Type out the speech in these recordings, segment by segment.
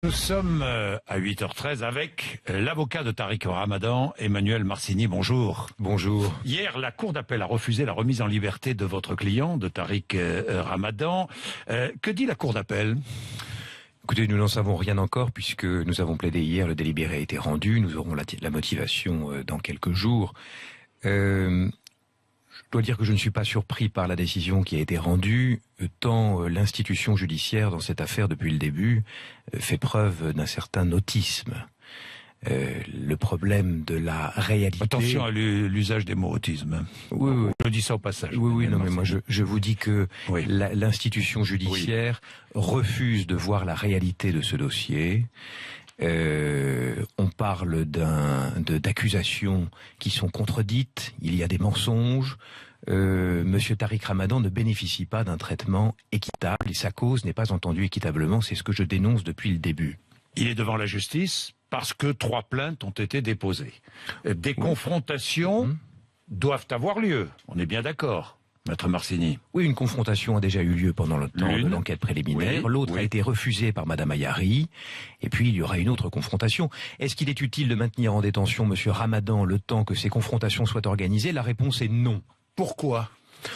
Nous sommes à 8h13 avec l'avocat de Tariq Ramadan, Emmanuel Marcini. Bonjour. Bonjour. Hier, la Cour d'appel a refusé la remise en liberté de votre client, de Tariq Ramadan. Que dit la Cour d'appel ? Écoutez, nous n'en savons rien encore puisque nous avons plaidé hier, le délibéré a été rendu, nous aurons la motivation dans quelques jours. Je dois dire que je ne suis pas surpris par la décision qui a été rendue, tant l'institution judiciaire dans cette affaire depuis le début fait preuve d'un certain autisme. Le problème de la réalité... Attention à l'usage des mots autisme. Oui. Je dis ça au passage. Oui, non, mais moi je vous dis que oui. L'institution judiciaire refuse de voir la réalité de ce dossier. On parle d'accusations qui sont contredites, il y a des mensonges. Monsieur Tariq Ramadan ne bénéficie pas d'un traitement équitable et sa cause n'est pas entendue équitablement, c'est ce que je dénonce depuis le début. Il est devant la justice parce que 3 plaintes ont été déposées. Des confrontations doivent avoir lieu, on est bien d'accord, Maître Marcini. Oui, une confrontation a déjà eu lieu pendant le temps de l'enquête préliminaire. Oui, l'autre a été refusée par Madame Ayari. Et puis, il y aura une autre confrontation. Est-ce qu'il est utile de maintenir en détention Monsieur Ramadan le temps que ces confrontations soient organisées? La réponse est non. Pourquoi ?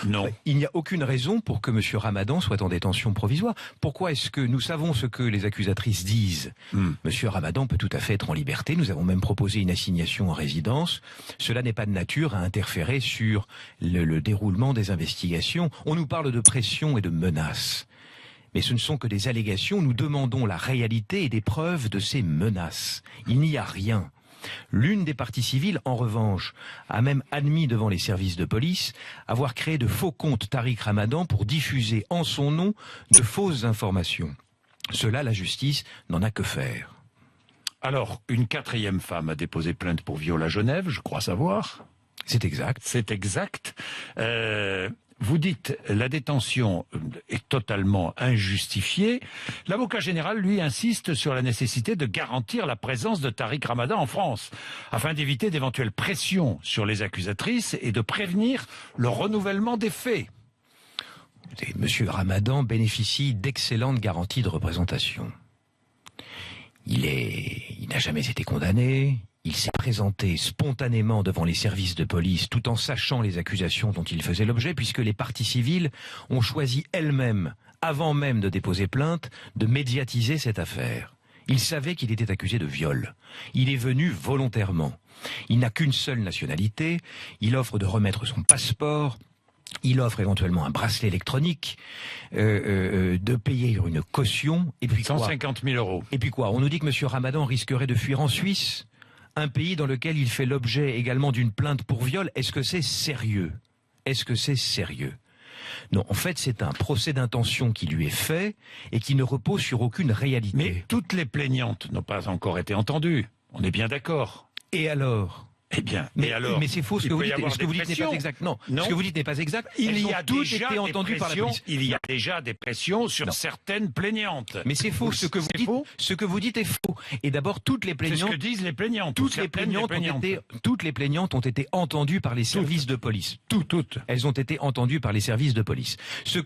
Non. Il n'y a aucune raison pour que Monsieur Ramadan soit en détention provisoire. Pourquoi est-ce que nous savons ce que les accusatrices disent? Monsieur Ramadan peut tout à fait être en liberté. Nous avons même proposé une assignation en résidence. Cela n'est pas de nature à interférer sur le déroulement des investigations. On nous parle de pression et de menaces. Mais ce ne sont que des allégations. Nous demandons la réalité et des preuves de ces menaces. Il n'y a rien. L'une des parties civiles, en revanche, a même admis devant les services de police avoir créé de faux comptes Tariq Ramadan pour diffuser en son nom de fausses informations. Cela, la justice n'en a que faire. Alors, une 4e femme a déposé plainte pour viol à Genève, je crois savoir. C'est exact. C'est exact. Vous dites la détention est totalement injustifiée. L'avocat général, lui, insiste sur la nécessité de garantir la présence de Tariq Ramadan en France, afin d'éviter d'éventuelles pressions sur les accusatrices et de prévenir le renouvellement des faits. Monsieur Ramadan bénéficie d'excellentes garanties de représentation. Il n'a jamais été condamné. Il s'est présenté spontanément devant les services de police tout en sachant les accusations dont il faisait l'objet puisque les parties civiles ont choisi elles-mêmes, avant même de déposer plainte, de médiatiser cette affaire. Il savait qu'il était accusé de viol. Il est venu volontairement. Il n'a qu'une seule nationalité. Il offre de remettre son passeport. Il offre éventuellement un bracelet électronique, de payer une caution. Et puis 150 000 euros. Et puis quoi? On nous dit que M. Ramadan risquerait de fuir en Suisse, un pays dans lequel il fait l'objet également d'une plainte pour viol. Est-ce que c'est sérieux? Est-ce que c'est sérieux? Non, en fait, c'est un procès d'intention qui lui est fait et qui ne repose sur aucune réalité. Mais toutes les plaignantes n'ont pas encore été entendues. On est bien d'accord. Et alors? Eh bien, mais c'est faux ce que vous dites. Ce que vous dites n'est pas exact. Non, ce que vous dites n'est pas exact. Il y a déjà été entendues par la police. Il y a déjà des pressions sur certaines plaignantes. Mais c'est faux. Ce que vous dites, ce que vous dites est faux. Et d'abord, toutes les plaignantes. C'est ce que disent les plaignantes. Toutes les plaignantes ont été entendues par les services de police. Toutes. Elles ont été entendues par les services de police. Ce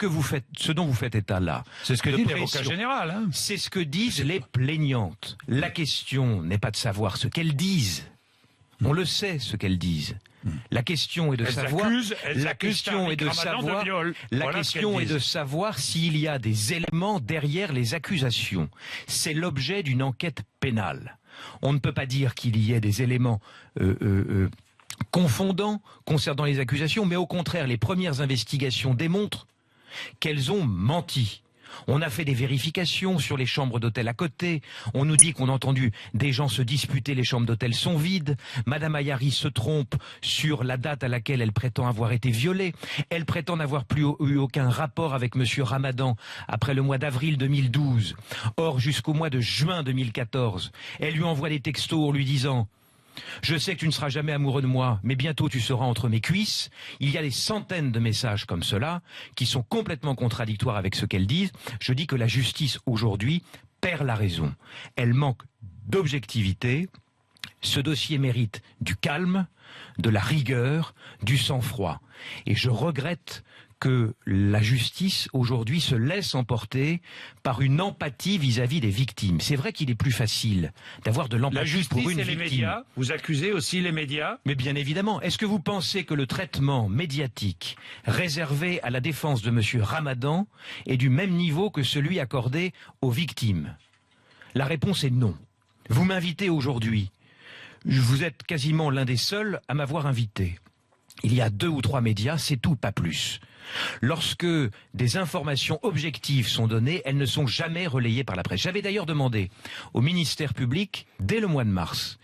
dont vous faites état là. C'est ce que dit l'avocat général. Hein. C'est ce que disent les plaignantes. La question n'est pas de savoir ce qu'elles disent. On le sait ce qu'elles disent. La question est de savoir. La question est de savoir s'il y a des éléments derrière les accusations. C'est l'objet d'une enquête pénale. On ne peut pas dire qu'il y ait des éléments confondants concernant les accusations, mais au contraire, les premières investigations démontrent qu'elles ont menti. On a fait des vérifications sur les chambres d'hôtel à côté. On nous dit qu'on a entendu des gens se disputer, les chambres d'hôtel sont vides. Madame Ayari se trompe sur la date à laquelle elle prétend avoir été violée. Elle prétend n'avoir plus eu aucun rapport avec Monsieur Ramadan après le mois d'avril 2012. Or, jusqu'au mois de juin 2014, elle lui envoie des textos en lui disant: je sais que tu ne seras jamais amoureux de moi, mais bientôt tu seras entre mes cuisses. Il y a des centaines de messages comme cela qui sont complètement contradictoires avec ce qu'elles disent. Je dis que la justice aujourd'hui perd la raison. Elle manque d'objectivité. Ce dossier mérite du calme, de la rigueur, du sang-froid. Et je regrette que la justice aujourd'hui se laisse emporter par une empathie vis-à-vis des victimes. C'est vrai qu'il est plus facile d'avoir de l'empathie pour une et les victime. médias, vous accusez aussi les médias? Mais bien évidemment, est-ce que vous pensez que le traitement médiatique réservé à la défense de M. Ramadan est du même niveau que celui accordé aux victimes? La réponse est non. Vous m'invitez aujourd'hui. Vous êtes quasiment l'un des seuls à m'avoir invité. Il y a 2 ou 3 médias, c'est tout, pas plus. Lorsque des informations objectives sont données, elles ne sont jamais relayées par la presse. J'avais d'ailleurs demandé au ministère public, dès le mois de mars,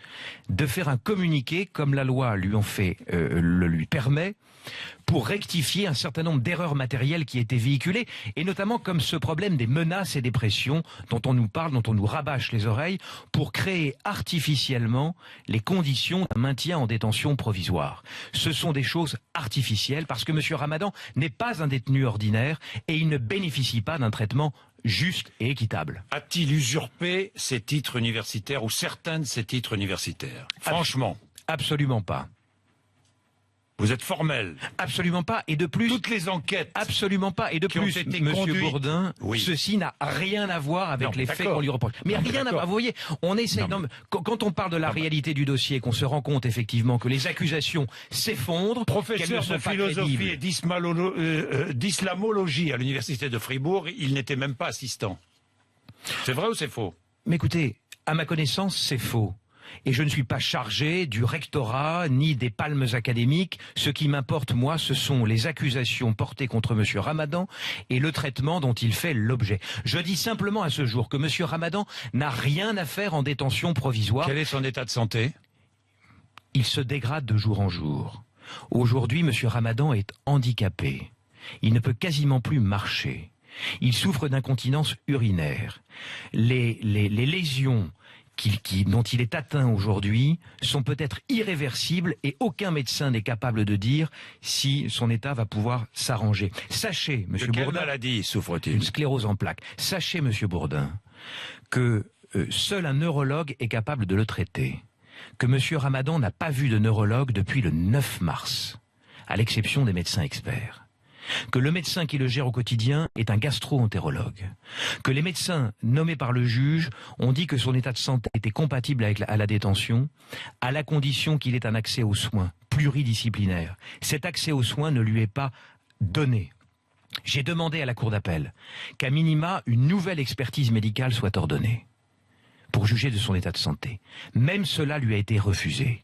de faire un communiqué, comme la loi lui permet, pour rectifier un certain nombre d'erreurs matérielles qui étaient véhiculées, et notamment comme ce problème des menaces et des pressions dont on nous parle, dont on nous rabâche les oreilles, pour créer artificiellement les conditions d'un maintien en détention provisoire. Ce sont des choses artificielles, parce que M. Ramadan n'est pas un détenu ordinaire, et il ne bénéficie pas d'un traitement juste et équitable. A-t-il usurpé ses titres universitaires, ou certains de ses titres universitaires? Franchement. Absolument pas. Vous êtes formel. Absolument pas. Et de plus... Toutes les enquêtes... Absolument pas. Et de plus, Monsieur Bourdin, oui. Ceci n'a rien à voir avec les faits qu'on lui reproche. Mais rien à voir. Vous voyez, on essaie... Quand on parle de la réalité du dossier, qu'on se rend compte effectivement que les accusations s'effondrent, professeur de philosophie et d'islamologie à l'université de Fribourg, il n'était même pas assistant. C'est vrai ou c'est faux? Mais écoutez, à ma connaissance, c'est faux. Et je ne suis pas chargé du rectorat ni des palmes académiques. Ce qui m'importe, moi, ce sont les accusations portées contre M. Ramadan et le traitement dont il fait l'objet. Je dis simplement à ce jour que M. Ramadan n'a rien à faire en détention provisoire. Quel est son état de santé? Il se dégrade de jour en jour. Aujourd'hui, M. Ramadan est handicapé. Il ne peut quasiment plus marcher. Il souffre d'incontinence urinaire. Les lésions dont il est atteint aujourd'hui sont peut-être irréversibles et aucun médecin n'est capable de dire si son état va pouvoir s'arranger. Sachez, Monsieur Bourdin... De quelle maladie souffre-t-il? Une sclérose en plaques. Sachez, Monsieur Bourdin, que seul un neurologue est capable de le traiter. Que Monsieur Ramadan n'a pas vu de neurologue depuis le 9 mars, à l'exception des médecins experts. Que le médecin qui le gère au quotidien est un gastro-entérologue, que les médecins nommés par le juge ont dit que son état de santé était compatible avec la détention, à la condition qu'il ait un accès aux soins pluridisciplinaires. Cet accès aux soins ne lui est pas donné. J'ai demandé à la cour d'appel qu'à minima une nouvelle expertise médicale soit ordonnée pour juger de son état de santé. Même cela lui a été refusé.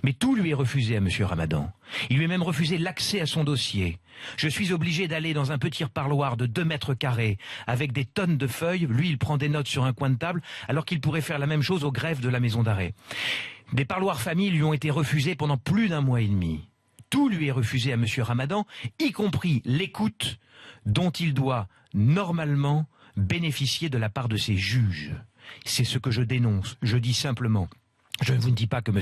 Mais tout lui est refusé à M. Ramadan. Il lui est même refusé l'accès à son dossier. Je suis obligé d'aller dans un petit parloir de 2 mètres carrés avec des tonnes de feuilles. Lui, il prend des notes sur un coin de table alors qu'il pourrait faire la même chose au greffe de la maison d'arrêt. Des parloirs famille lui ont été refusés pendant plus d'1 mois et demi. Tout lui est refusé à M. Ramadan, y compris l'écoute dont il doit normalement bénéficier de la part de ses juges. C'est ce que je dénonce. Je dis simplement... Je ne vous dis pas que M.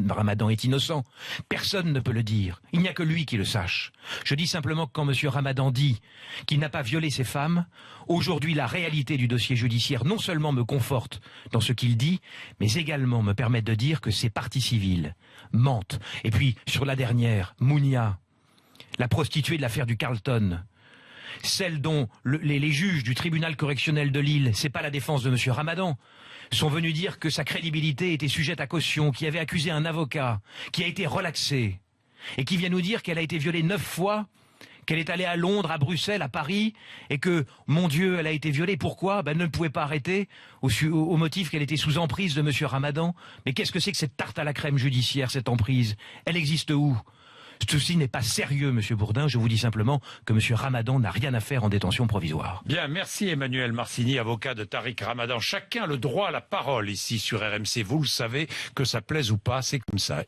Ramadan est innocent. Personne ne peut le dire. Il n'y a que lui qui le sache. Je dis simplement que quand M. Ramadan dit qu'il n'a pas violé ses femmes, aujourd'hui la réalité du dossier judiciaire non seulement me conforte dans ce qu'il dit, mais également me permet de dire que ses parties civiles mentent. Et puis, sur la dernière, Mounia, la prostituée de l'affaire du Carlton, celle dont les juges du tribunal correctionnel de Lille, c'est pas la défense de M. Ramadan, sont venus dire que sa crédibilité était sujette à caution, qui avait accusé un avocat, qui a été relaxé, et qui vient nous dire qu'elle a été violée 9 fois, qu'elle est allée à Londres, à Bruxelles, à Paris, et que, mon Dieu, elle a été violée. Pourquoi? Elle ne pouvait pas arrêter au motif qu'elle était sous emprise de M. Ramadan. Mais qu'est-ce que c'est que cette tarte à la crème judiciaire, cette emprise? Elle existe où? Ceci n'est pas sérieux, Monsieur Bourdin. Je vous dis simplement que Monsieur Ramadan n'a rien à faire en détention provisoire. Bien, merci Emmanuel Marcini, avocat de Tariq Ramadan. Chacun a le droit à la parole ici sur RMC. Vous le savez, que ça plaise ou pas, c'est comme ça.